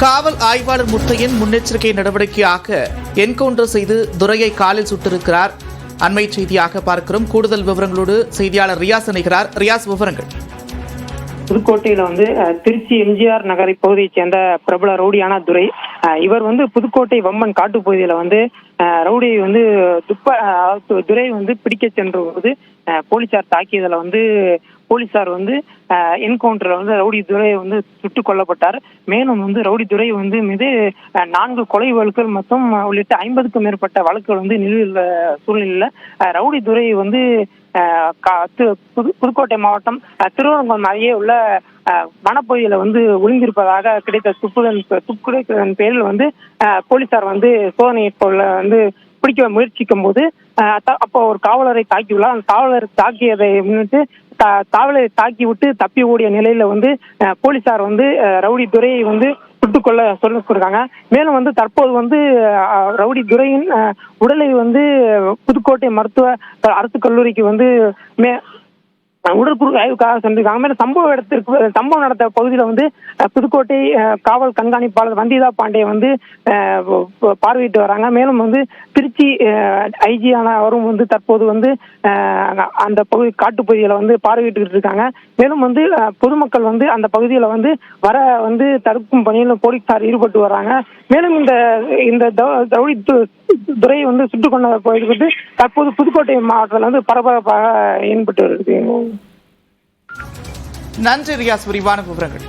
காவல் ஆய்வாளர் முத்தையன் முன்னெச்சரிக்கை நடவடிக்கையாக என்கவுண்டர் செய்து துரையை காலில் சுட்டிருக்கிறார். அண்மை செய்தியாக பார்க்கிறோம். கூடுதல் விவரங்களோடு செய்தியாளர் ரியாஸ் இணைகிறார். ரியாஸ், விவரங்கள். புதுக்கோட்டையில திருச்சி எம்ஜிஆர் நகரை பகுதியைச் சேர்ந்த பிரபல ரவுடியான துரை. இவர் புதுக்கோட்டை வம்மன் காட்டு பகுதியில ரவுடியை துரை பிடிக்க சென்ற போது போலீசார் தாக்கியதுல போலீசார் என்கவுண்டர்ல ரவுடி துரை சுட்டுக் கொல்லப்பட்டார். மேலும் ரவுடி துரை மீது 4 கொலை வழக்குகள் மற்றும் உள்ளிட்ட 50க்கும் மேற்பட்ட வழக்குகள் நிலுவையில் சூழ்நிலையில ரவுடி துரை புதுக்கோட்டை மாவட்டம் திருவரங்கம் அருகே உள்ள வனப்பகுதியில ஒளிந்திருப்பதாக கிடைத்த துப்புடன் பேரில் போலீசார் சோதனை பிடிக்க முயற்சிக்கும் போது அப்போ ஒரு காவலரை தாக்கியுள்ளார். அந்த காவலரை தாக்கியதை முன்னிட்டு காவலரை தாக்கி விட்டு தப்பி ஓடிய நிலையில போலீசார் ரவுடி துரையை சுட்டுக் கொள்ள சொல்லிருக்காங்க. மேலும் தற்போது ரவுடி துரையின் உடலை புதுக்கோட்டை மருத்துவ அரசு கல்லூரிக்கு உடற்குறு ஆய்வுக்காக சென்றிருக்காங்க. மேலும் சம்பவம் நடந்த பகுதியில புதுக்கோட்டை காவல் கண்காணிப்பாளர் வந்திதா பாண்டே பார்வையிட்டு வராங்க. மேலும் திருச்சி ஐஜி அவரும் தற்போது அந்த பகுதி காட்டு பகுதியில பார்வையிட்டு இருக்காங்க. மேலும் பொதுமக்கள் அந்த பகுதியில வர தடுக்கும் பணியில போலீசார் ஈடுபட்டு வராங்க. மேலும் இந்த ரவுடி துறையை சுட்டுக் கொண்ட பகுதி தற்போது புதுக்கோட்டை மாவட்டத்தில் பரபரப்பாக ஏற்பட்டு வருகிறது. நன்றி ரியாஸ், விரிவான விவரங்கள்.